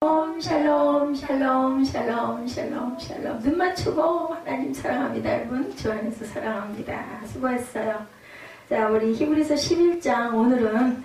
샬롬 샬롬 샬롬 샬롬 샬롬. 눈 맞추고 하나님 사랑합니다. 여러분 주 안에서 사랑합니다. 수고했어요. 자, 우리 히브리서 11장 오늘은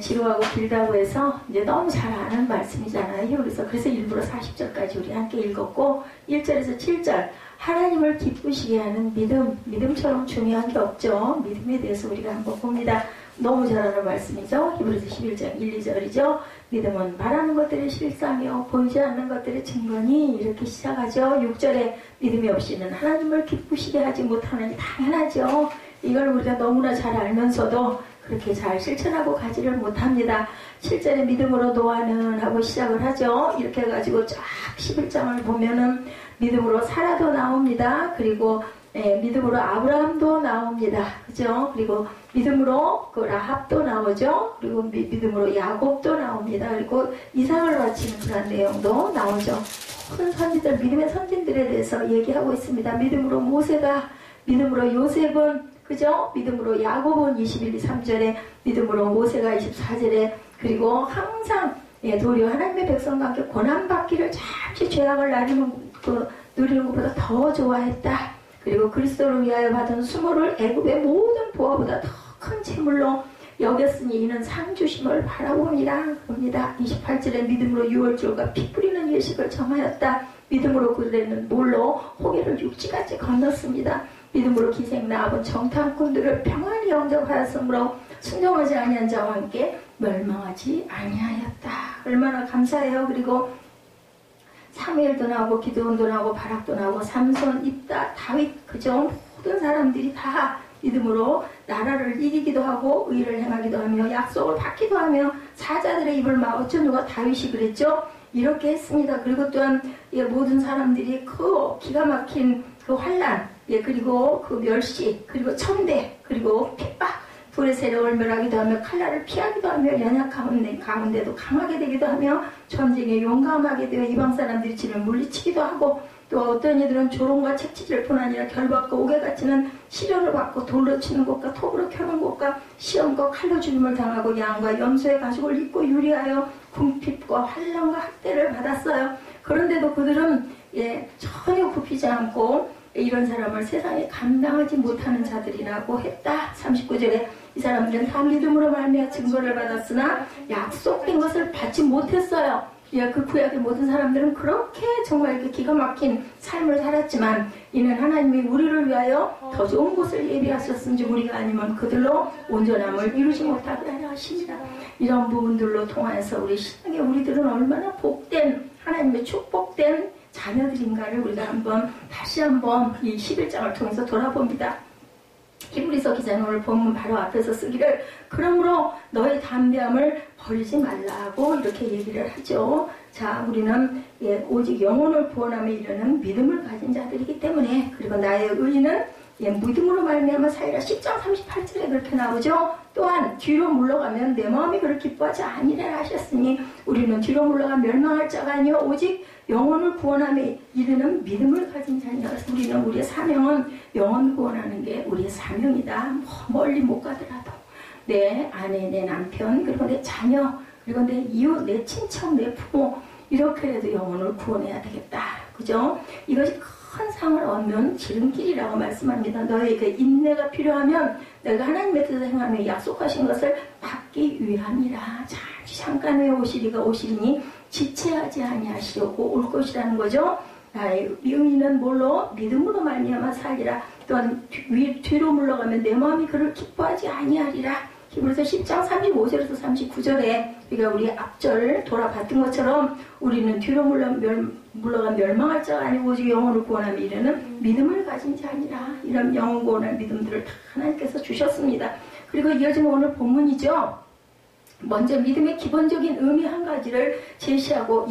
지루하고 길다고 해서 이제 너무 잘 아는 말씀이잖아요. 히브리서. 그래서 일부러 40절까지 우리 함께 읽었고 1절에서 7절 하나님을 기쁘시게 하는 믿음처럼 중요한 게 없죠. 믿음에 대해서 우리가 한번 봅니다. 너무 잘 아는 말씀이죠. 히브리서 11장 1, 2절이죠. 믿음은 바라는 것들의 실상이요 보이지 않는 것들의 증거니 이렇게 시작하죠. 6절에 믿음이 없이는 하나님을 기쁘시게 하지 못하는 당연하죠. 이걸 우리가 너무나 잘 알면서도 그렇게 잘 실천하고 가지를 못합니다. 7절에 믿음으로 노아는 하고 시작을 하죠. 이렇게 해가지고 쫙 11장을 보면은 믿음으로 사라도 나옵니다. 그리고 믿음으로 아브라함도 나옵니다. 그죠? 그리고 믿음으로 그 라합도 나오죠. 그리고 믿음으로 야곱도 나옵니다. 그리고 이삭을 바치는 그런 내용도 나오죠. 큰 선지들, 믿음의 선진들에 대해서 얘기하고 있습니다. 믿음으로 모세가, 믿음으로 요셉은, 그죠? 믿음으로 야곱은 21, 3절에, 믿음으로 모세가 24절에, 그리고 항상 도리어 하나님의 백성과 함께 고난받기를 잠시 죄악을 누리는 것보다 더 좋아했다. 그리고 그리스도를 위하여 받은 수모를 애굽의 모든 보화보다 더 큰 재물로 여겼으니 이는 상 주심을 바라봅니다. 28절에 믿음으로 유월절과 피 뿌리는 예식을 정하였다. 믿음으로 그들은 몰로 호계를 육지같이 건넜습니다. 믿음으로 기생 나아본 정탐꾼들을 평안히 영접하였으므로 순종하지 아니한 자와 함께 멸망하지 아니하였다. 얼마나 감사해요. 그리고 사무엘도 나오고 기드온도 나오고 바락도 나오고 삼손, 입다, 다윗, 그죠? 모든 사람들이 다 믿음으로 나라를 이기기도 하고 의를 행하기도 하며 약속을 받기도 하며 사자들의 입을 막았죠. 누가? 다윗이 그랬죠. 이렇게 했습니다. 그리고 또한 모든 사람들이 그 기가 막힌 그 환난, 그리고 그 멸시, 그리고 천대, 그리고 핍박, 불의 세력을 멸하기도 하며 칼날을 피하기도 하며 연약 가운데도 강하게 되기도 하며 전쟁에 용감하게 되어 이방 사람들이 진을 물리치기도 하고 또 어떤 이들은 조롱과 채찍질 뿐 아니라 결박과 옥에 갇히는 시련을 받고 돌로 치는 것과 톱으로 켜는 것과 시험과 칼로 죽임을 당하고 양과 염소의 가죽을 입고 유리하여 궁핍과 환난과 학대를 받았어요. 그런데도 그들은 전혀 굽히지 않고 이런 사람을 세상에 감당하지 못하는 자들이라고 했다. 39절에 이 사람들은 다 믿음으로 말미암아 증거를 받았으나 약속된 것을 받지 못했어요. 그 구약의 모든 사람들은 그렇게 정말 이렇게 기가 막힌 삶을 살았지만 이는 하나님이 우리를 위하여 더 좋은 곳을 예비하셨은지 우리가 아니면 그들로 온전함을 이루지 못하게 하려 하십니다. 이런 부분들로 통해서 우리 신앙의 우리들은 얼마나 복된 하나님의 축복된 자녀들인가를 우리가 다시 한번 이 11장을 통해서 돌아봅니다. 히브리서 기자는 오늘 본문 바로 앞에서 쓰기를 그러므로 너의 담대함을 버리지 말라고 이렇게 얘기를 하죠. 자, 우리는 오직 영혼을 구원함에 이르는 믿음을 가진 자들이기 때문에 그리고 나의 의의는 믿음으로 말미암아 사이라 10장 38절에 그렇게 나오죠. 또한 뒤로 물러가면 내 마음이 그를 기뻐하지 아니라 하셨으니 우리는 뒤로 물러가 멸망할 자가 아니요 오직 영혼을 구원함에 이르는 믿음을 가진 자니라. 우리는 우리의 사명은 영혼 구원하는 게 우리의 사명이다. 멀리 못 가더라도 내 아내, 내 남편, 그리고 내 자녀, 그리고 내 이웃, 내 친척, 내 부모 이렇게라도 영혼을 구원해야 되겠다. 그죠? 이것이 큰 상을 얻는 지름길이라고 말씀합니다. 너에게 인내가 필요하면 내가 하나님의 뜻을 행하며 약속하신 것을 받기 위함이라. 잠깐 후에 오시리가 오시리니 지체하지 아니하시려고 올 것이라는 거죠. 나의 의인은 뭘로? 믿음으로 말미암아 살리라. 또한 뒤로 물러가면 내 마음이 그를 기뻐하지 아니하리라. 히브리서 10장 35절에서 39절에 우리가 우리 앞절 돌아봤던 것처럼 우리는 뒤로 물러가 멸망할 자가 아니고 오직 영혼을 구원하며 이르는 믿음을 가진 자니라. 이런 영혼 구원할 믿음들을 다 하나님께서 주셨습니다. 그리고 이어지는 오늘 본문이죠. 먼저 믿음의 기본적인 의미 한 가지를 제시하고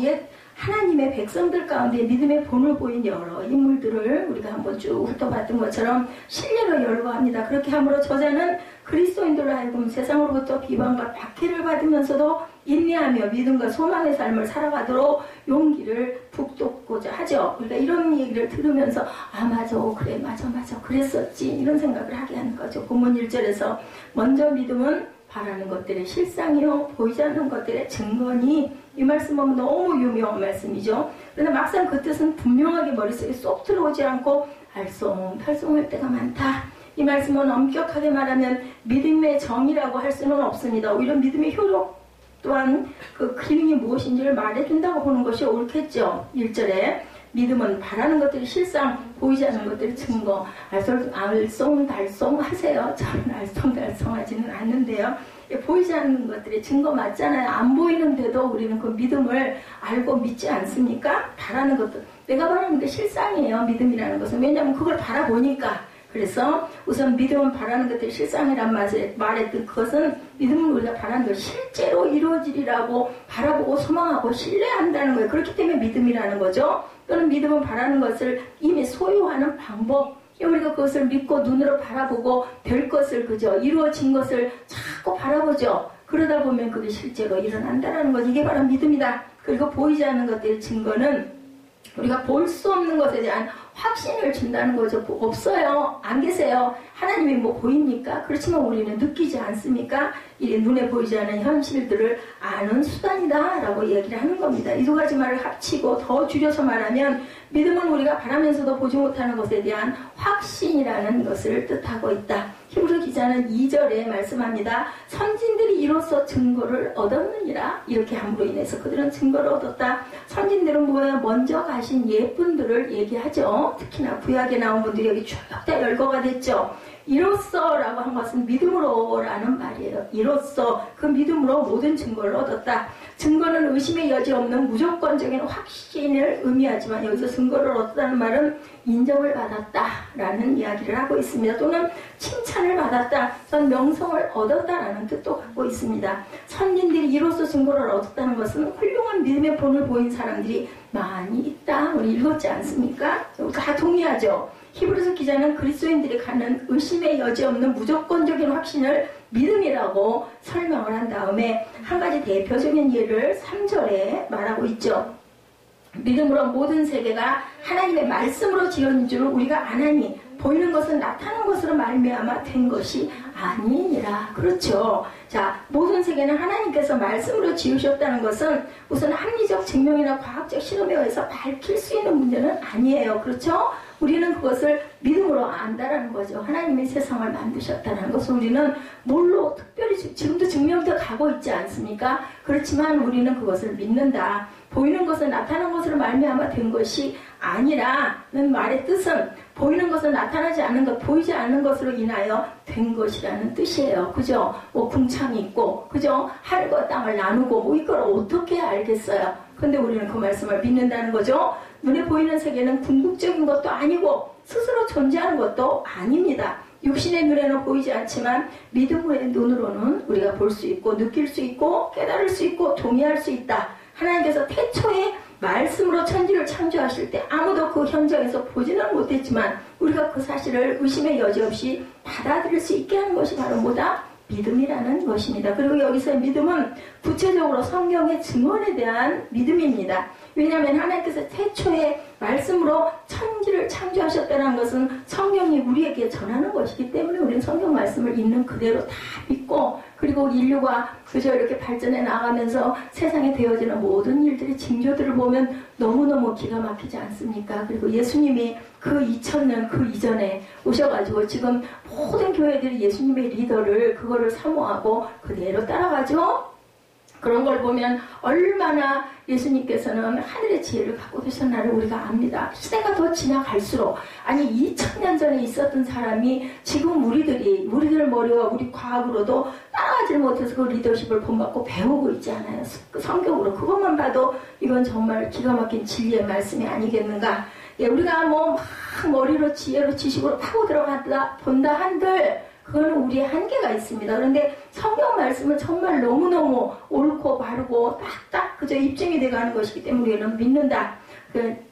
하나님의 백성들 가운데 믿음의 본을 보인 여러 인물들을 우리가 한번 쭉 훑어봤던 것처럼 신뢰로 열거합니다. 그렇게 함으로 저자는 그리스도인들로 하여금 세상으로부터 비방과 박해를 받으면서도 인내하며 믿음과 소망의 삶을 살아가도록 용기를 북돋고자 하죠. 그러니까 이런 얘기를 들으면서 맞아 그래 맞아 그랬었지 이런 생각을 하게 하는 거죠. 본문 1절에서 먼저 믿음은 바라는 것들의 실상이요 보이지 않는 것들의 증거니 이 말씀은 너무 유명한 말씀이죠. 그런데 막상 그 뜻은 분명하게 머릿속에 쏙 들어오지 않고 알쏭달쏭할 때가 많다. 이 말씀은 엄격하게 말하면 믿음의 정의라고 할 수는 없습니다. 오히려 믿음의 효력 또한 그 기능이 무엇인지를 말해준다고 보는 것이 옳겠죠. 1절에 믿음은 바라는 것들이 실상 보이지 않는 것들이 증거. 알쏭달쏭 하세요. 저는 알쏭달쏭하지는 않는데요. 보이지 않는 것들이 증거 맞잖아요. 안 보이는데도 우리는 그 믿음을 알고 믿지 않습니까? 바라는 것들. 내가 바라는 게 실상이에요. 믿음이라는 것은. 왜냐하면 그걸 바라보니까. 그래서 우선 믿음은 바라는 것들이 실상이란 말했던 그것은 믿음은 우리가 바라는 것 실제로 이루어지리라고 바라보고 소망하고 신뢰한다는 거예요. 그렇기 때문에 믿음이라는 거죠. 또는 믿음은 바라는 것을 이미 소유하는 방법. 우리가 그것을 믿고 눈으로 바라보고 될 것을 그저 이루어진 것을 자꾸 바라보죠. 그러다 보면 그게 실제로 일어난다는 것. 이게 바로 믿음이다. 그리고 보이지 않는 것들의 증거는 우리가 볼 수 없는 것에 대한 확신을 준다는 거죠. 없어요. 안 계세요. 하나님이 뭐 보입니까? 그렇지만 우리는 느끼지 않습니까? 이 눈에 보이지 않는 현실들을 아는 수단이다 라고 얘기를 하는 겁니다. 이 두 가지 말을 합치고 더 줄여서 말하면 믿음은 우리가 바라면서도 보지 못하는 것에 대한 확신이라는 것을 뜻하고 있다. 히브리 기자는 2절에 말씀합니다. 선진들이 이로써 증거를 얻었느니라. 이렇게 함으로 인해서 그들은 증거를 얻었다. 선진들은 뭐예요? 먼저 가신 예쁜들을 얘기하죠. 특히나 구약에 나온 분들이 여기 쭉 다 열거가 됐죠. 이로써 라고 한 것은 믿음으로 라는 말이에요. 이로써 그 믿음으로 모든 증거를 얻었다. 증거는 의심의 여지 없는 무조건적인 확신을 의미하지만 여기서 증거를 얻었다는 말은 인정을 받았다라는 이야기를 하고 있습니다. 또는 칭찬을 받았다, 또는 명성을 얻었다라는 뜻도 갖고 있습니다. 선진들이 이로써 증거를 얻었다는 것은 훌륭한 믿음의 본을 보인 사람들이 많이 있다. 우리 읽었지 않습니까? 다 동의하죠. 히브리서 기자는 그리스도인들이 갖는 의심의 여지 없는 무조건적인 확신을 믿음이라고 설명을 한 다음에 한 가지 대표적인 예를 3절에 말하고 있죠. 믿음으로 모든 세계가 하나님의 말씀으로 지어진 줄을 우리가 아나니 보이는 것은 나타난 것으로 말미암아 된 것이 아니니라. 그렇죠. 자, 모든 세계는 하나님께서 말씀으로 지으셨다는 것은 우선 합리적 증명이나 과학적 실험에 의해서 밝힐 수 있는 문제는 아니에요. 그렇죠? 우리는 그것을 믿음으로 안다라는 거죠. 하나님이 세상을 만드셨다는 것을 우리는 뭘로 특별히 지금도 증명돼 가고 있지 않습니까? 그렇지만 우리는 그것을 믿는다. 보이는 것은 나타난 것으로 말미암아 된 것이 아니라는 말의 뜻은 보이는 것은 나타나지 않는 것, 보이지 않는 것으로 인하여 된 것이라는 뜻이에요. 그죠? 뭐 궁창이 있고, 그죠? 하늘과 땅을 나누고, 뭐 이걸 어떻게 알겠어요? 근데 우리는 그 말씀을 믿는다는 거죠. 눈에 보이는 세계는 궁극적인 것도 아니고 스스로 존재하는 것도 아닙니다. 육신의 눈에는 보이지 않지만 믿음의 눈으로는 우리가 볼 수 있고 느낄 수 있고 깨달을 수 있고 동의할 수 있다. 하나님께서 태초에 말씀으로 천지를 창조하실 때 아무도 그 현장에서 보지는 못했지만 우리가 그 사실을 의심의 여지 없이 받아들일 수 있게 하는 것이 바로 뭐다? 믿음이라는 것입니다. 그리고 여기서의 믿음은 구체적으로 성경의 증언에 대한 믿음입니다. 왜냐하면 하나님께서 태초에 말씀으로 천지를 창조하셨다는 것은 성경이 우리에게 전하는 것이기 때문에 우리는 성경 말씀을 있는 그대로 다 믿고 그리고 인류가 그저 이렇게 발전해 나가면서 세상에 되어지는 모든 일들이 징조들을 보면 너무너무 기가 막히지 않습니까? 그리고 예수님이 그 2000년 그 이전에 오셔가지고 지금 모든 교회들이 예수님의 리더를 그거를 사모하고 그대로 따라가죠? 그런 걸 보면 얼마나 예수님께서는 하늘의 지혜를 갖고 계셨나를 우리가 압니다. 시대가 더 지나갈수록 아니 2000년 전에 있었던 사람이 지금 우리들 머리와 우리 과학으로도 따라가지 못해서 그 리더십을 본받고 배우고 있지 않아요. 성경으로 그것만 봐도 이건 정말 기가 막힌 진리의 말씀이 아니겠는가. 예, 우리가 뭐 막 머리로 지혜로 지식으로 파고 들어간다 본다 한들 그거는 우리의 한계가 있습니다. 그런데 성경 말씀은 정말 너무너무 옳고 바르고 딱딱 그저 입증이 돼가는 것이기 때문에 우리는 믿는다.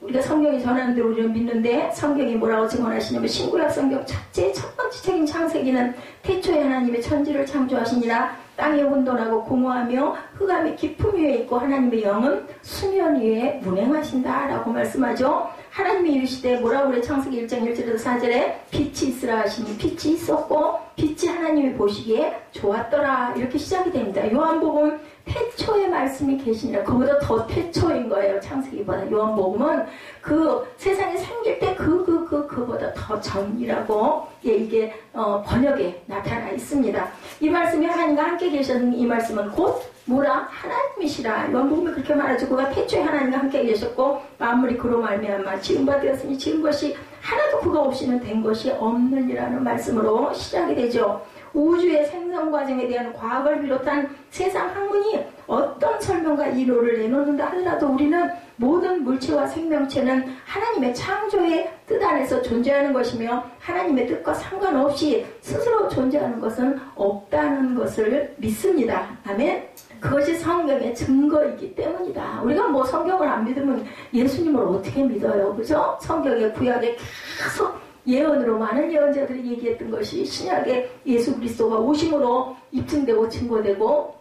우리가 성경이 전하는 대로 우리는 믿는데 성경이 뭐라고 증언하시냐면 신구약 성경 첫째 첫 번째 책인 창세기는 태초에 하나님의 천지를 창조하시니라 땅이 혼돈하고 공허하며 흑암이 깊음 위에 있고 하나님의 영은 수면 위에 운행하신다 라고 말씀하죠. 하나님이 이르시되 뭐라고 그래? 창세기 1장 1절에서 4절에 빛이 있으라 하시니 빛이 있었고 빛이 하나님이 보시기에 좋았더라 이렇게 시작이 됩니다. 요한복음 태초의 말씀이 계시니라. 그보다 더 태초인 거예요. 창세기보다. 요한복음은 그 세상이 생길 때 그보다 더 전이라고 이게 번역에 나타나 있습니다. 이 말씀이 하나님과 함께 계셨는 이 말씀은 곧 뭐라? 하나님이시라. 요한복음이 그렇게 말하죠. 그가 태초에 하나님과 함께 계셨고 만물이 그로 말미암아 지은 바 되었으니 지은 것이 하나도 그가 없이는 된 것이 없느니라는 말씀으로 시작이 되죠. 우주의 생성 과정에 대한 과학을 비롯한 세상 학문이 어떤 설명과 이론을 내놓는다 하더라도 우리는 모든 물체와 생명체는 하나님의 창조의 뜻 안에서 존재하는 것이며 하나님의 뜻과 상관없이 스스로 존재하는 것은 없다는 것을 믿습니다. 아멘. 그것이 성경의 증거이기 때문이다. 우리가 뭐 성경을 안 믿으면 예수님을 어떻게 믿어요? 그죠? 성경의 구약에 계속 예언으로 많은 예언자들이 얘기했던 것이 신약의 예수 그리스도가 오심으로 입증되고 증거되고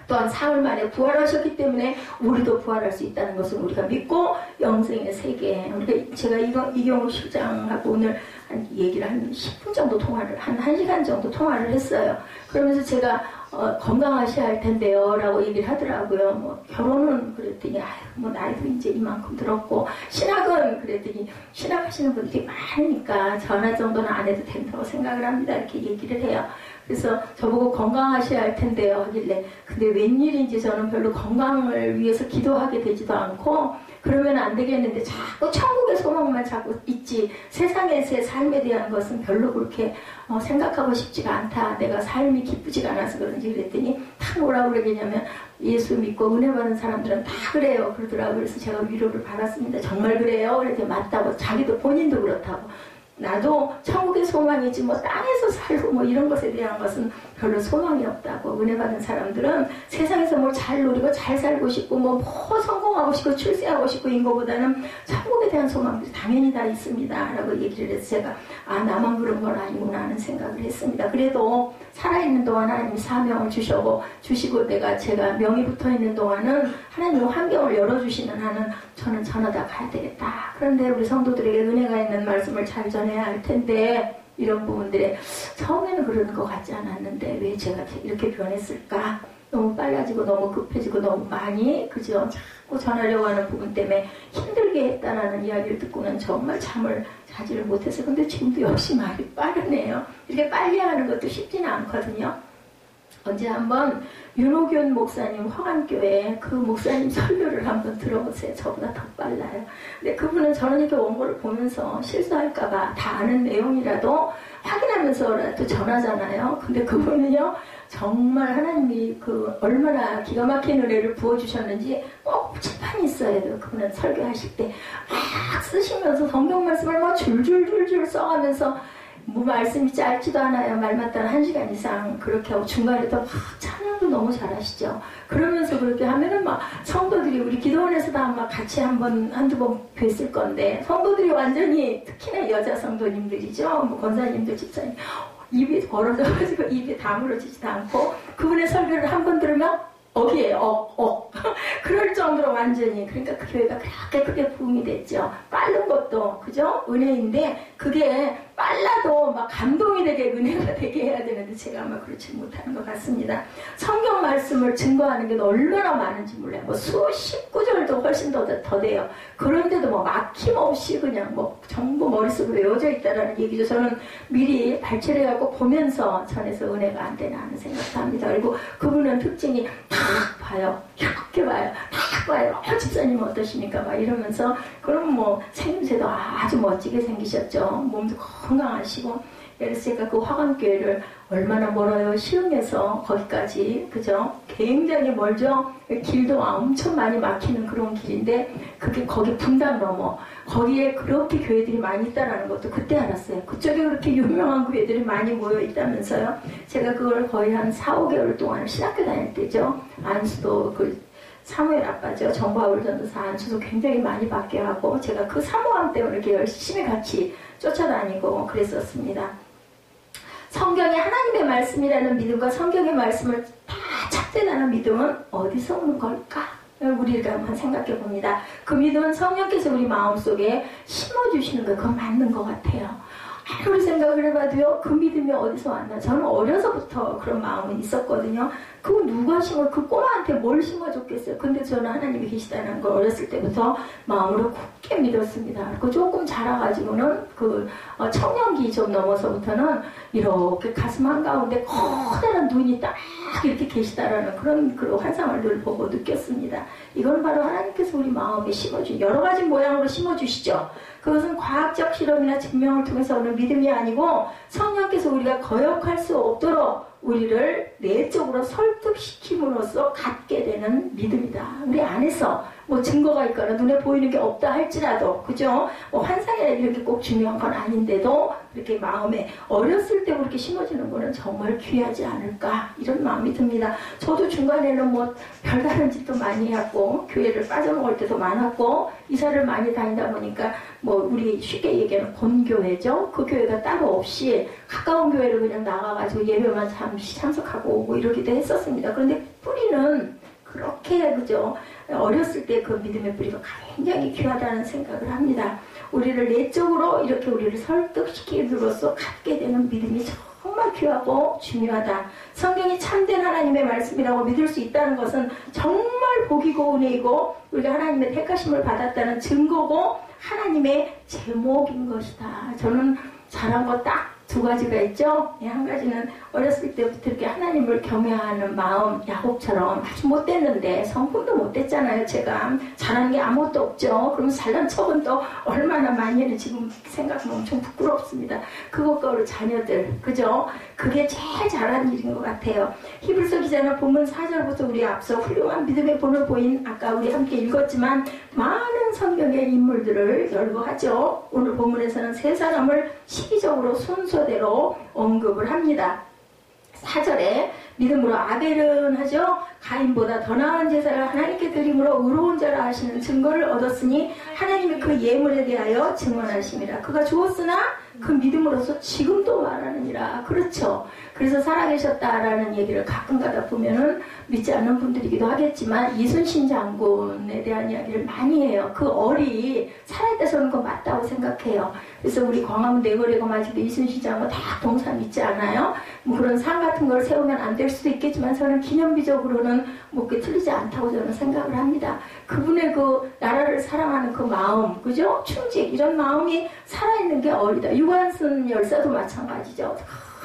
또한 사흘 만에 부활하셨기 때문에 우리도 부활할 수 있다는 것을 우리가 믿고 영생의 세계 제가 이경우 실장하고 오늘 얘기를 한 10분 정도 통화를 한 1시간 정도 통화를 했어요. 그러면서 제가 건강하셔야 할 텐데요 라고 얘기를 하더라고요. 뭐 결혼은 그랬더니 뭐 나이도 이제 이만큼 들었고 신학은 그랬더니 신학하시는 분들이 많으니까 전화 정도는 안 해도 된다고 생각을 합니다. 이렇게 얘기를 해요. 그래서 저보고 건강하셔야 할 텐데요 하길래 근데 웬일인지 저는 별로 건강을 위해서 기도하게 되지도 않고 그러면 안 되겠는데 자꾸 천국의 소망만 자꾸 있지 세상에서의 삶에 대한 것은 별로 그렇게 생각하고 싶지가 않다. 내가 삶이 기쁘지가 않아서 그런지 그랬더니 다 뭐라고 그러냐면 예수 믿고 은혜 받는 사람들은 다 그래요 그러더라고요. 그래서 제가 위로를 받았습니다. 정말 그래요? 그랬더니 맞다고 자기도 본인도 그렇다고 나도 천국의 소망이지 뭐 땅에서 살고 뭐 이런 것에 대한 것은 별로 소망이 없다고. 은혜 받은 사람들은 세상에서 뭘 잘 누리고 잘 살고 싶고 뭐 성공하고 싶고 출세하고 싶고 인 것보다는 천국에 대한 소망들이 당연히 다 있습니다 라고 얘기를 해서 제가 나만 그런 건 아니구나 하는 생각을 했습니다. 그래도 살아있는 동안 하나님이 사명을 주시고 제가 명이 붙어있는 동안은 하나님 환경을 열어주시는 한은 저는 전하다 가야 되겠다. 그런데 우리 성도들에게 은혜가 있는 말씀을 잘 전해야 할 텐데 이런 부분들에 처음에는 그런 것 같지 않았는데 왜 제가 이렇게 변했을까? 너무 빨라지고 너무 급해지고 너무 많이 그죠? 자꾸 전하려고 하는 부분 때문에 힘들게 했다라는 이야기를 듣고는 정말 잠을 자지를 못해서 근데 지금도 역시 말이 빠르네요. 이렇게 빨리 하는 것도 쉽지는 않거든요. 언제 한번 윤호균 목사님 화관교회 그 목사님 설교를 한번 들어보세요. 저보다 더 빨라요. 근데 그분은 저는 이렇게 원고를 보면서 실수할까봐 다 아는 내용이라도 확인하면서라도 전하잖아요. 근데 그분은요 정말 하나님이 얼마나 기가 막힌 은혜를 부어주셨는지 꼭 칠판이 있어야 돼요. 그분은 설교하실 때 막 쓰시면서 성경 말씀을 막 줄줄줄줄 써가면서 뭐 말씀이 짧지도 않아요. 말 맞다는 1시간 이상 그렇게 하고 중간에도 막 찬양도 너무 잘하시죠. 그러면서 그렇게 하면은 막 성도들이 우리 기도원에서도 아마 같이 한두 번 뵀을 건데 성도들이 완전히 특히나 여자 성도님들이죠. 뭐 권사님들 집사님 입이 벌어져가지고 입이 다물어지지도 않고 그분의 설교를 한 번 들으면 억이에요. 그럴 정도로 완전히 그러니까 그 교회가 그렇게 크게 부흥이 됐죠. 빠른 것도 그죠? 은혜인데 그게 빨라도 막 감동이 되게 은혜가 되게 해야 되는데 제가 아마 그렇지 못하는 것 같습니다. 성경 말씀을 증거하는 게 얼마나 많은지 몰라요. 뭐 수십 구절도 훨씬 더 돼요. 그런데도 뭐 막힘없이 그냥 뭐 전부 머릿속에 외워져 있다라는 얘기죠. 저는 미리 발췌해갖고 보면서 전해서 은혜가 안 되나 하는 생각도 합니다. 그리고 그분은 특징이 다 봐요. 이렇게 봐요. 다 봐요. 집사님 어떠십니까? 막 이러면서 그럼 뭐 생김새도 아주 멋지게 생기셨죠. 몸도 건강하시고 그래서 제가 그 화관교회를 얼마나 멀어요. 시흥에서 거기까지 그죠? 굉장히 멀죠. 길도 엄청 많이 막히는 그런 길인데 그게 거기 분당 넘어 거기에 그렇게 교회들이 많이 있다는 것도 그때 알았어요. 그쪽에 그렇게 유명한 교회들이 많이 모여 있다면서요. 제가 그걸 거의 한 4-5개월 동안 신학교 다닐 때죠. 안수도 사무엘 아빠죠. 정바울 전도사 안수도 굉장히 많이 받게 하고 제가 그 사모함 때문에 이렇게 열심히 같이 쫓아다니고 그랬었습니다. 성경이 하나님의 말씀이라는 믿음과 성경의 말씀을 다 참되다는 믿음은 어디서 오는 걸까? 우리가 한번 생각해 봅니다. 그 믿음은 성령께서 우리 마음속에 심어주시는 거, 그건 맞는 것 같아요. 아무리 생각을 해봐도요, 그 믿음이 어디서 왔나? 저는 어려서부터 그런 마음은 있었거든요. 그거 누가 심어, 그 꼬마한테 뭘 심어줬겠어요? 근데 저는 하나님이 계시다는 걸 어렸을 때부터 마음으로 굳게 믿었습니다. 그 조금 자라가지고는 청년기 좀 넘어서부터는 이렇게 가슴 한가운데 커다란 눈이 딱 이렇게 계시다라는 그런 환상을 늘 보고 느꼈습니다. 이건 바로 하나님께서 우리 마음에 심어준, 여러 가지 모양으로 심어주시죠. 그것은 과학적 실험이나 증명을 통해서 오는 믿음이 아니고 성령께서 우리가 거역할 수 없도록 우리를 내적으로 설득시킴으로써 갖게 되는 믿음이다. 우리 안에서 뭐 증거가 있거나 눈에 보이는 게 없다 할지라도, 그죠? 뭐 환상이나 이런 게 꼭 중요한 건 아닌데도 이렇게 마음에 어렸을 때 그렇게 심어지는 거는 정말 귀하지 않을까, 이런 마음이 듭니다. 저도 중간에는 뭐 별다른 짓도 많이 했고 교회를 빠져먹을 때도 많았고 이사를 많이 다니다 보니까 뭐 우리 쉽게 얘기하는 본교회죠. 그 교회가 따로 없이 가까운 교회를 그냥 나가가지고 예배만 잠시 참석하고 오고 이러기도 했었습니다. 그런데 뿌리는 그렇게, 그죠? 어렸을 때 그 믿음의 뿌리가 굉장히 귀하다는 생각을 합니다. 우리를 내적으로 이렇게 우리를 설득시키므로써 갖게 되는 믿음이 정말 귀하고 중요하다. 성경이 참된 하나님의 말씀이라고 믿을 수 있다는 것은 정말 복이 고운 일이고 우리가 하나님의 택하심을 받았다는 증거고 하나님의 제목인 것이다. 저는 잘한 거 딱 두 가지가 있죠. 한 가지는 어렸을 때부터 이렇게 하나님을 경외하는 마음, 야곱처럼 아주 못됐는데 성품도 못됐잖아요. 제가 잘하는 게 아무것도 없죠. 그럼 잘난 척은 또 얼마나 많이 했는지 지금 생각하면 엄청 부끄럽습니다. 그것과 우리 자녀들, 그죠? 그게 제일 잘하는 일인 것 같아요. 히브리서 기자는 본문 4절부터 우리 앞서 훌륭한 믿음의 본을 보인, 아까 우리 함께 읽었지만 많은 성경의 인물들을 열거하죠. 오늘 본문에서는 세 사람을 시기적으로 순서대로 언급을 합니다. 4절에 믿음으로 아벨은 하죠. 가인보다 더 나은 제사를 하나님께 드림으로 의로운 자라 하시는 증거를 얻었으니 하나님이 그 예물에 대하여 증언하심이라. 그가 주었으나 그 믿음으로서 지금도 말하느니라. 그렇죠. 그래서 살아계셨다라는 얘기를 가끔가다 보면은 믿지 않는 분들이기도 하겠지만 이순신 장군에 대한 이야기를 많이 해요. 그 얼이 살아있다 저는 그거 맞다고 생각해요. 그래서 우리 광화문 내거리가 맞이도 이순신 장군 다 동상 있지 않아요? 뭐 그런 상 같은 걸 세우면 안 될 수도 있겠지만 저는 기념비적으로는 뭐 그게 틀리지 않다고 저는 생각을 합니다. 그분의 그 나라를 사랑하는 그 마음, 그죠? 충직, 이런 마음이 살아있는 게 얼이다. 유관순 열사도 마찬가지죠.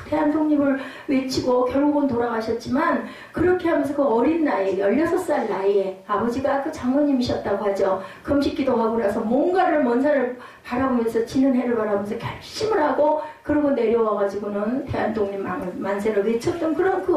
대한 독립을 외치고 결국은 돌아가셨지만 그렇게 하면서 그 어린 나이에 16살 나이에 아버지가 그 장로님이셨다고 하죠. 금식기도 하고 나서 뭔가를 먼 산을 바라보면서 지는 해를 바라보면서 결심을 하고 그러고 내려와가지고는 대한 독립 만세를 외쳤던 그런 그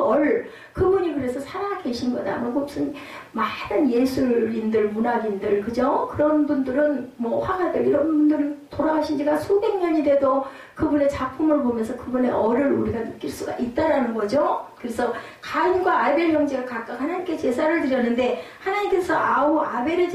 그분이 그래서 살아계신 거다. 무슨 많은 예술인들, 문학인들, 그죠? 그런 분들은 뭐 화가들 이런 분들은 돌아가신 지가 수백 년이 돼도 그분의 작품을 보면서 그분의 얼을 우리가 느낄 수가 있다라는 거죠. 그래서 가인과 아벨 형제가 각각 하나님께 제사를 드렸는데 하나님께서 아벨의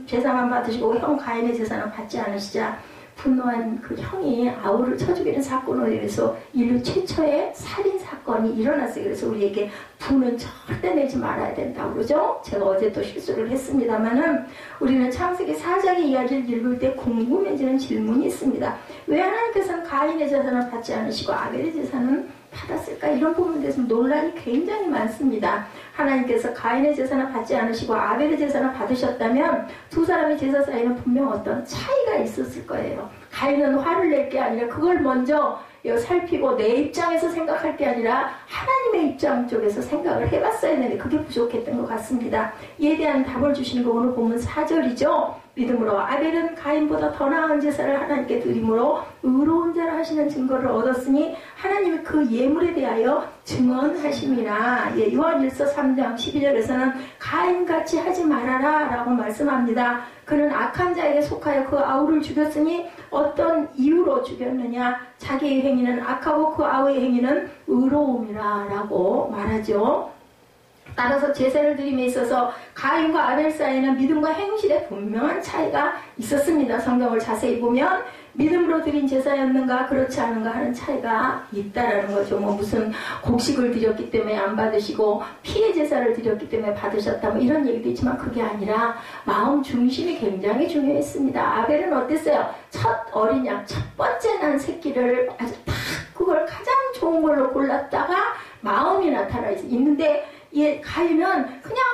제사만 받으시고 형 가인의 제사는 받지 않으시자 분노한 그 형이 아우를 쳐 죽이는 사건으로 인해서 인류 최초의 살인 사건이 일어났어요. 그래서 우리에게 분은 절대 내지 말아야 된다고 그러죠. 제가 어제 또 실수를 했습니다만은 우리는 창세기 4장의 이야기를 읽을 때 궁금해지는 질문이 있습니다. 왜 하나님께서는 가인의 제사는 받지 않으시고 아벨의 제사는 받았을까? 이런 부분에 대해서 논란이 굉장히 많습니다. 하나님께서 가인의 제사는 받지 않으시고 아벨의 제사는 받으셨다면 두 사람의 제사 사이에는 분명 어떤 차이가 있었을 거예요. 가인은 화를 낼 게 아니라 그걸 먼저 살피고 내 입장에서 생각할 게 아니라 하나님의 입장 쪽에서 생각을 해봤어야 되는데 그게 부족했던 것 같습니다. 이에 대한 답을 주시는 거 오늘 보면 4절이죠. 믿음으로 아벨은 가인보다 더 나은 제사를 하나님께 드림으로 의로운 자라 하시는 증거를 얻었으니 하나님이 그 예물에 대하여 증언하심이라. 요한일서 3장 12절에서는 가인같이 하지 말아라 라고 말씀합니다. 그는 악한 자에게 속하여 그 아우를 죽였으니 어떤 이유로 죽였느냐? 자기의 행위는 악하고 그 아우의 행위는 의로움이라 라고 말하죠. 따라서 제사를 드림에 있어서 가인과 아벨 사이에는 믿음과 행실에 분명한 차이가 있었습니다. 성경을 자세히 보면 믿음으로 드린 제사였는가 그렇지 않은가 하는 차이가 있다라는 거죠. 뭐 무슨 곡식을 드렸기 때문에 안 받으시고 피해 제사를 드렸기 때문에 받으셨다 뭐 이런 얘기도 있지만 그게 아니라 마음 중심이 굉장히 중요했습니다. 아벨은 어땠어요? 첫 어린 양, 첫 번째 난 새끼를 아주 딱 그걸 가장 좋은 걸로 골랐다가 마음이 나타나 있는데 이 가인은 그냥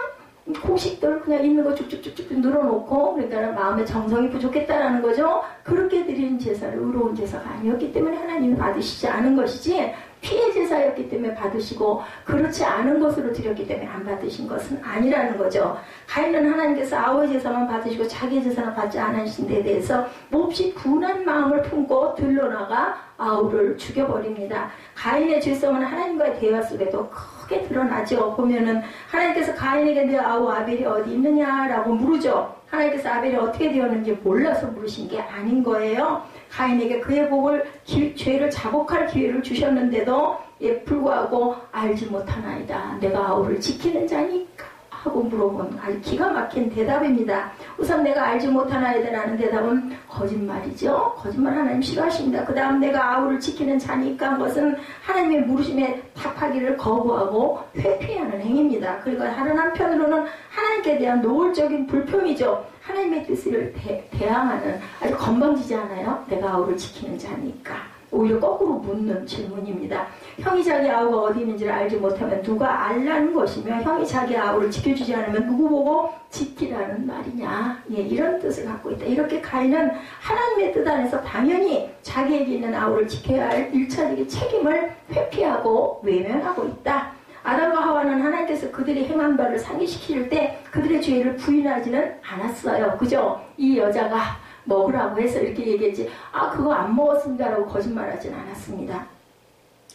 곡식들 그냥 있는 거 쭉쭉쭉쭉 늘어놓고 그러니까 마음의 정성이 부족했다라는 거죠. 그렇게 드린 제사를 의로운 제사가 아니었기 때문에 하나님이 받으시지 않은 것이지 피해 제사였기 때문에 받으시고 그렇지 않은 것으로 드렸기 때문에 안 받으신 것은 아니라는 거죠. 가인은 하나님께서 아우의 제사만 받으시고 자기의 제사는 받지 않으신 데 대해서 몹시 분한 마음을 품고 들러나가 아우를 죽여버립니다. 가인의 죄성은 하나님과의 대화 속에도 크게 드러나죠. 보면은 하나님께서 가인에게 내 아우 아벨이 어디 있느냐라고 물으죠. 하나님께서 아벨이 어떻게 되었는지 몰라서 물으신 게 아닌 거예요. 가인에게 그의 복을 죄를 자복할 기회를 주셨는데도 불구하고 알지 못하나이다. 내가 아우를 지키는 자니까 하고 물어본 아주 기가 막힌 대답입니다. 우선 내가 알지 못하나이다라는 대답은 거짓말이죠. 거짓말 하나님 싫어하십니다. 그 다음 내가 아우를 지키는 자니까 한 것은 하나님의 물으심에 답하기를 거부하고 회피하는 행위입니다. 그리고 다른 한편으로는 하나님께 대한 노골적인 불평이죠. 하나님의 뜻을 대항하는 아주 건방지지 않아요? 내가 아우를 지키는 자니까. 오히려 거꾸로 묻는 질문입니다. 형이 자기 아우가 어디 있는지를 알지 못하면 누가 알라는 것이며 형이 자기 아우를 지켜주지 않으면 누구 보고 지키라는 말이냐. 예, 이런 뜻을 갖고 있다. 이렇게 가인은 하나님의 뜻 안에서 당연히 자기에게 있는 아우를 지켜야 할 1차적인 책임을 회피하고 외면하고 있다. 아담과 하와는 하나님께서 그들이 행한 바를 상기시킬 때 그들의 죄를 부인하지는 않았어요. 그죠? 이 여자가 먹으라고 해서 이렇게 얘기했지 그거 안 먹었습니다라고 거짓말하진 않았습니다.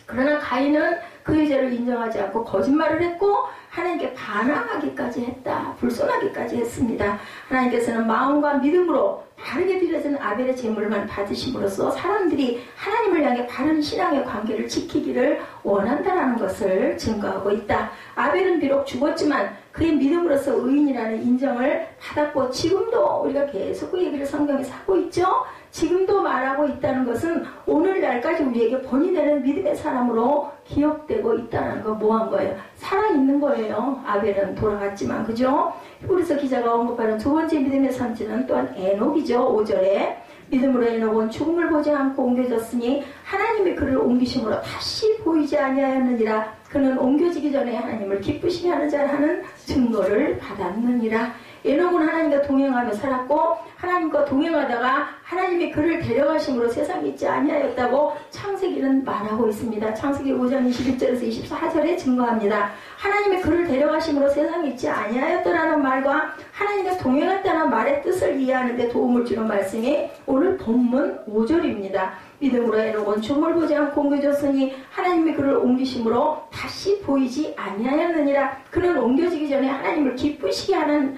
그러나 가인은 그의 죄를 인정하지 않고 거짓말을 했고 하나님께 반항하기까지 했다. 불손하기까지 했습니다. 하나님께서는 마음과 믿음으로 바르게 드려진 아벨의 제물만 받으심으로써 사람들이 하나님을 향해 바른 신앙의 관계를 지키기를 원한다는 것을 증거하고 있다. 아벨은 비록 죽었지만 그의 믿음으로써 의인이라는 인정을 받았고 지금도 우리가 계속 그 얘기를 성경에서 하고 있죠. 지금도 말하고 있다는 것은 오늘날까지 우리에게 본이 되는 믿음의 사람으로 기억되고 있다는 거 뭐한 거예요? 살아있는 거예요. 아벨은 돌아갔지만 그죠? 히브리서 기자가 언급하는 두 번째 믿음의 선지는 또한 에녹이죠. 5절에 믿음으로 에녹은 죽음을 보지 않고 옮겨졌으니 하나님이 그를 옮기심으로 다시 보이지 아니하였느니라. 그는 옮겨지기 전에 하나님을 기쁘시게 하는 자를 하는 증거를 받았느니라. 에녹은 하나님과 동행하며 살았고 하나님과 동행하다가 하나님이 그를 데려가심으로 세상에 있지 아니하였다고 창세기는 말하고 있습니다. 창세기 5장 21절에서 24절에 증거합니다. 하나님이 그를 데려가심으로 세상에 있지 아니하였다라는 말과 하나님과 동행했다는 말의 뜻을 이해하는 데 도움을 주는 말씀이 오늘 본문 5절입니다. 믿음으로 에녹은 죽음을 보지 않고 옮겨졌으니 하나님이 그를 옮기심으로 다시 보이지 아니하였느니라. 그는 옮겨지기 전에 하나님을 기쁘시게 하는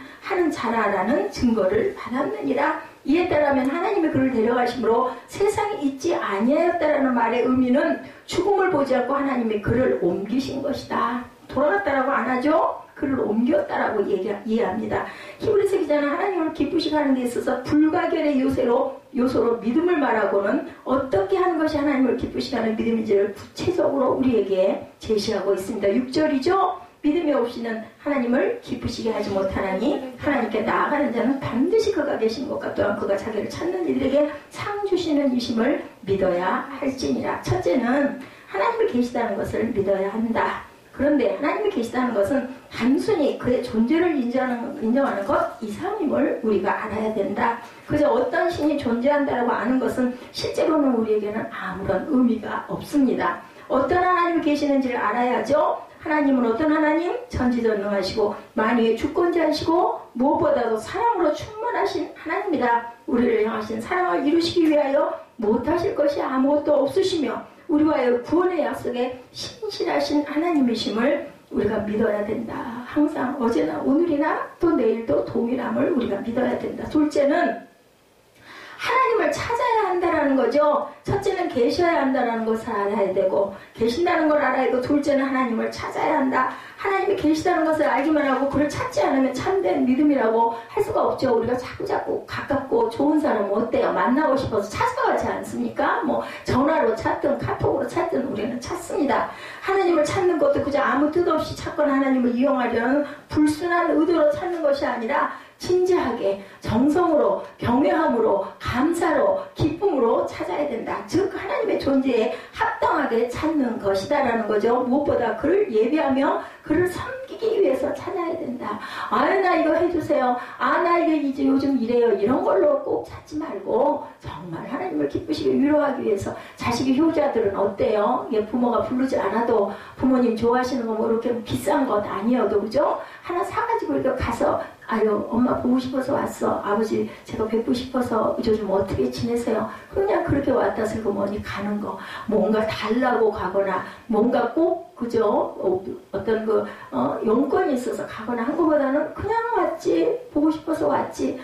자라라는 증거를 받았느니라. 이에 따르면 하나님이 그를 데려가심으로 세상에 있지 아니하였다라는 말의 의미는 죽음을 보지 않고 하나님이 그를 옮기신 것이다. 돌아갔다라고 안 하죠? 그를 옮겼다라고 이해합니다. 히브리서 기자는 하나님을 기쁘시게 하는 데 있어서 불가결의 요소로 믿음을 말하고는 어떻게 하는 것이 하나님을 기쁘시게 하는 믿음인지를 구체적으로 우리에게 제시하고 있습니다. 6절이죠. 믿음이 없이는 하나님을 기쁘시게 하지 못하나니 하나님께 나아가는 자는 반드시 그가 계신 것과 또한 그가 자기를 찾는 이들에게 상 주시는 이심을 믿어야 할지니라. 첫째는 하나님이 계시다는 것을 믿어야 한다. 그런데 하나님이 계시다는 것은 단순히 그의 존재를 인정하는 것 이상임을 우리가 알아야 된다. 그저 어떤 신이 존재한다라고 아는 것은 실제로는 우리에게는 아무런 의미가 없습니다. 어떤 하나님이 계시는지를 알아야죠. 하나님은 어떤 하나님? 전지전능하시고 만유의 주권자이시고 무엇보다도 사랑으로 충만하신 하나님이다. 우리를 향하신 사랑을 이루시기 위하여 못하실 것이 아무것도 없으시며 우리와의 구원의 약속에 신실하신 하나님이심을 우리가 믿어야 된다. 항상 어제나 오늘이나 또 내일도 동일함을 우리가 믿어야 된다. 둘째는 하나님을 찾아야 한다라는 거죠. 첫째는 계셔야 한다라는 것을 알아야 되고, 계신다는 걸 알아야 되고, 둘째는 하나님을 찾아야 한다. 하나님이 계시다는 것을 알기만 하고 그를 찾지 않으면 참된 믿음이라고 할 수가 없죠. 우리가 자꾸자꾸 가깝고 좋은 사람 어때요? 만나고 싶어서 찾아가지 않습니까? 뭐 전화로 찾든 카톡으로 찾든 우리는 찾습니다. 하나님을 찾는 것도 그저 아무 뜻 없이 찾거나 하나님을 이용하려는 불순한 의도로 찾는 것이 아니라 진지하게 정성으로 경외함으로 감사로 기쁨으로 찾아야 된다. 즉 하나님의 존재에 합당하게 찾는 것이다라는 거죠. 무엇보다 그를 예배하며 그를 섬기기 위해서 찾아야 된다. 나 이거 해주세요. 나 이거 이제 요즘 이래요. 이런 걸로 꼭 찾지 말고 정말 하나님을 기쁘시게 위로하기 위해서. 자식이 효자들은 어때요? 부모가 부르지 않아도 부모님 좋아하시는 거 뭐 이렇게 비싼 것 아니어도 그죠? 하나 사가지고 이렇게 가서 아유 엄마 보고 싶어서 왔어. 아버지 제가 뵙고 싶어서 요즘 어떻게 지내세요? 그냥 그렇게 왔다 슬그머니 가는 거. 뭔가 달라고 가거나 뭔가 꼭 그죠? 어떤 용건이 있어서 가거나 한 것보다는 그냥 왔지. 보고 싶어서 왔지.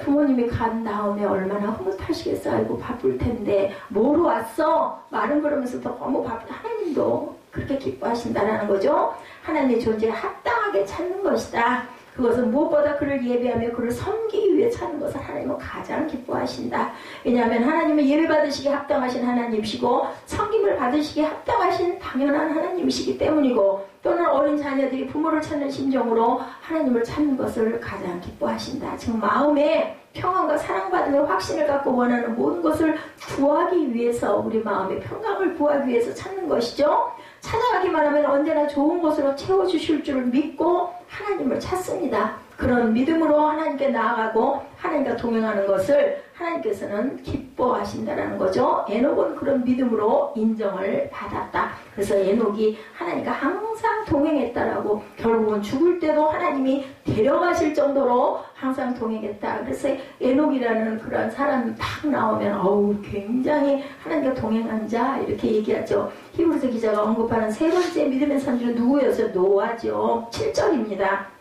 부모님이 간 다음에 얼마나 흐뭇하시겠어. 아이고 바쁠 텐데 뭐로 왔어? 말은 그러면서 너무 바쁘다. 하나님도 그렇게 기뻐하신다라는 거죠. 하나님의 존재에 합당하게 찾는 것이다. 그것은 무엇보다 그를 예배하며 그를 섬기기 위해 찾는 것을 하나님은 가장 기뻐하신다. 왜냐하면 하나님은 예배 받으시기에 합당하신 하나님이시고 섬김을 받으시기에 합당하신 당연한 하나님이시기 때문이고, 또는 어린 자녀들이 부모를 찾는 심정으로 하나님을 찾는 것을 가장 기뻐하신다. 즉 마음에 평안과 사랑받음의 확신을 갖고 원하는 모든 것을 구하기 위해서, 우리 마음의 평강을 구하기 위해서 찾는 것이죠. 찾아가기만 하면 언제나 좋은 것으로 채워주실 줄을 믿고 하나님을 찾습니다. 그런 믿음으로 하나님께 나아가고 하나님과 동행하는 것을 하나님께서는 기뻐하신다는 거죠. 에녹은 그런 믿음으로 인정을 받았다. 그래서 에녹이 하나님과 항상 동행했다라고, 결국은 죽을 때도 하나님이 데려가실 정도로 항상 동행했다. 그래서 에녹이라는 그런 사람이 딱 나오면 굉장히 하나님과 동행한 자 이렇게 얘기하죠. 히브리서 기자가 언급하는 세 번째 믿음의 선지는 누구였어요? 노아죠. 7절입니다.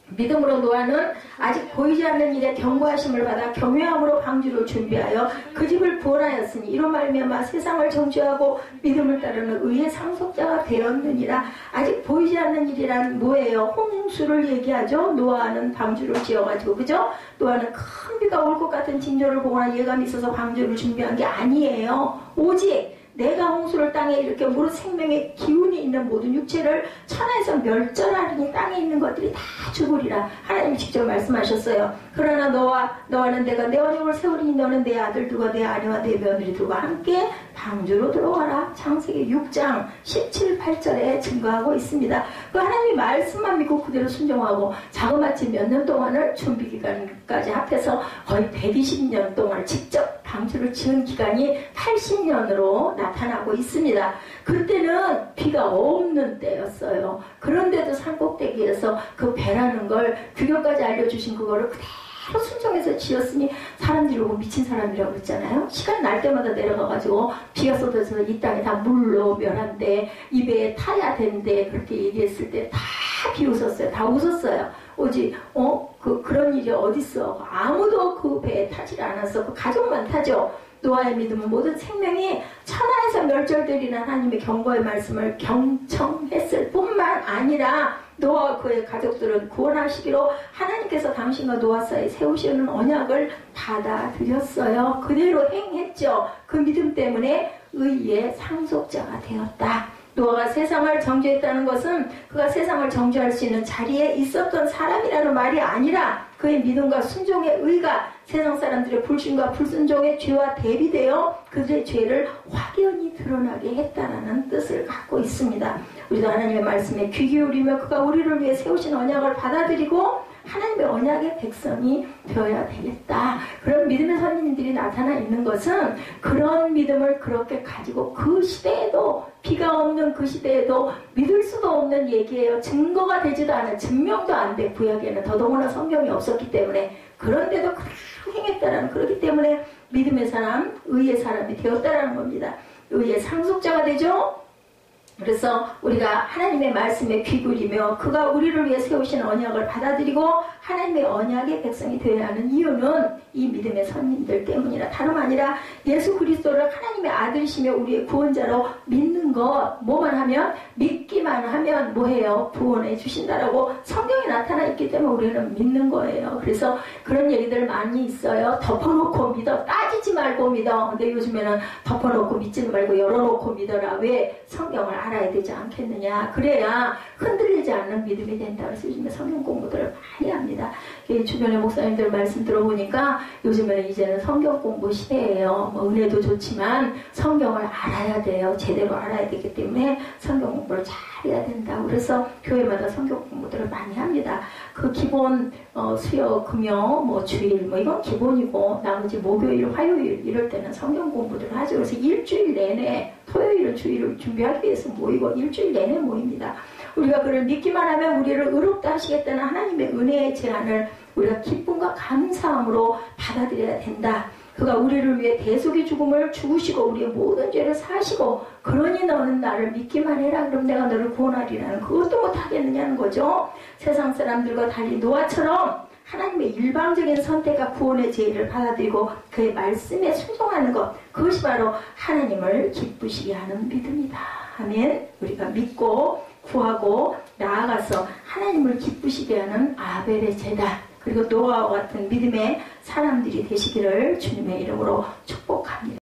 믿음으로 노아는 아직 보이지 않는 일에 경고하심을 받아 경외함으로 방주를 준비하여 그 집을 구원하였으니 이로 말미암아 세상을 정죄하고 믿음을 따르는 의의 상속자가 되었느니라. 아직 보이지 않는 일이란 뭐예요? 홍수를 얘기하죠. 노아는 방주를 지어가지고 그죠? 노아는 큰 비가 올 것 같은 징조를 보거나 예감이 있어서 방주를 준비한 게 아니에요. 오직 내가 홍수를 땅에 일으켜 무릇 생명의 기운이 있는 모든 육체를 천하에서 멸절하리니 땅에 있는 것들이 다 죽으리라. 하나님이 직접 말씀하셨어요. 그러나 너와는 내가 내 언약을 세우리니 너는 내 아들들과 내 아내와 내 며느리들과 함께 방주로 들어와라. 창세기 6장 17, 8절에 증거하고 있습니다. 그 하나님의 말씀만 믿고 그대로 순종하고 자그마치 몇 년 동안을 준비 기간까지 합해서 거의 120년 동안 직접 방주를 지은 기간이 80년으로 나타나고 있습니다. 그때는 비가 없는 때였어요. 그런데도 산꼭대기에서 그 배라는 걸 규격까지 알려주신 그거를 그대로 순종해서 지었으니 사람들이 보고 미친 사람이라고 그랬잖아요. 시간 날 때마다 내려가가지고 비가 쏟아져서 이 땅에 다 물로 멸한데 이 배에 타야 된대 그렇게 얘기했을 때 다 비웃었어요. 다 웃었어요. 오직 그런 일이 어딨어. 아무도 그 배에 타질 않았어. 그 가족만 타죠. 노아의 믿음은 모든 생명이 천하에서 멸절되리는 하나님의 경고의 말씀을 경청했을 뿐만 아니라 노아와 그의 가족들은 구원하시기로 하나님께서 당신과 노아 사이에 세우시는 언약을 받아들였어요. 그대로 행했죠. 그 믿음 때문에 의의 상속자가 되었다. 노아가 세상을 정죄했다는 것은 그가 세상을 정죄할 수 있는 자리에 있었던 사람이라는 말이 아니라 그의 믿음과 순종의 의가 세상 사람들의 불신과 불순종의 죄와 대비되어 그들의 죄를 확연히 드러나게 했다는 뜻을 갖고 있습니다. 우리도 하나님의 말씀에 귀 기울이며 그가 우리를 위해 세우신 언약을 받아들이고 하나님의 언약의 백성이 되어야 되겠다. 그런 믿음의 선진들이 나타나 있는 것은 그런 믿음을 그렇게 가지고 그 시대에도 비가 없는 그 시대에도 믿을 수도 없는 얘기예요. 증거가 되지도 않은, 증명도 안 돼. 구약에는 더더구나 성경이 없었기 때문에. 그런데도 그렇게 행했다는, 그렇기 때문에 믿음의 사람, 의의 사람이 되었다는 겁니다. 의의 상속자가 되죠. 그래서 우리가 하나님의 말씀에 귀기울이며 그가 우리를 위해 세우신 언약을 받아들이고 하나님의 언약의 백성이 되어야 하는 이유는 이 믿음의 선님들 때문이라 다름 아니라 예수 그리스도를 하나님의 아들이시며 우리의 구원자로 믿는 것, 뭐만 하면 믿기만 하면 뭐해요? 구원해 주신다라고 성경에 나타나 있기 때문에 우리는 믿는 거예요. 그래서 그런 얘기들 많이 있어요. 덮어놓고 믿어, 따지지 말고 믿어. 근데 요즘에는 덮어놓고 믿지는 말고 열어놓고 믿어라. 왜? 성경을 알아야 되지 않겠느냐. 그래야 흔들리지 않는 믿음이 된다. 그래서 요즘에 성경 공부들을 많이 합니다. 주변의 목사님들 말씀 들어보니까 요즘에는 이제는 성경 공부 시대예요. 뭐 은혜도 좋지만 성경을 알아야 돼요. 제대로 알아야 되기 때문에 성경 공부를 잘 해야 된다. 그래서 교회마다 성경 공부들을 많이 합니다. 그 기본 수요, 금요, 뭐 주일 뭐 이건 기본이고 나머지 목요일, 화요일 이럴 때는 성경 공부들을 하죠. 그래서 일주일 내내 토요일을 주일을 준비하기 위해서 모이고 일주일 내내 모입니다. 우리가 그를 믿기만 하면 우리를 의롭다 하시겠다는 하나님의 은혜의 제안을 우리가 기쁨과 감사함으로 받아들여야 된다. 그가 우리를 위해 대속의 죽음을 죽으시고 우리의 모든 죄를 사시고 그러니 너는 나를 믿기만 해라. 그럼 내가 너를 구원하리라는 그것도 못하겠느냐는 거죠. 세상 사람들과 달리 노아처럼 하나님의 일방적인 선택과 구원의 제의를 받아들이고 그의 말씀에 순종하는 것, 그것이 바로 하나님을 기쁘시게 하는 믿음이다. 아멘. 우리가 믿고 구하고 나아가서 하나님을 기쁘시게 하는 아벨의 제단, 그리고 노아와 같은 믿음의 사람들이 되시기를 주님의 이름으로 축복합니다.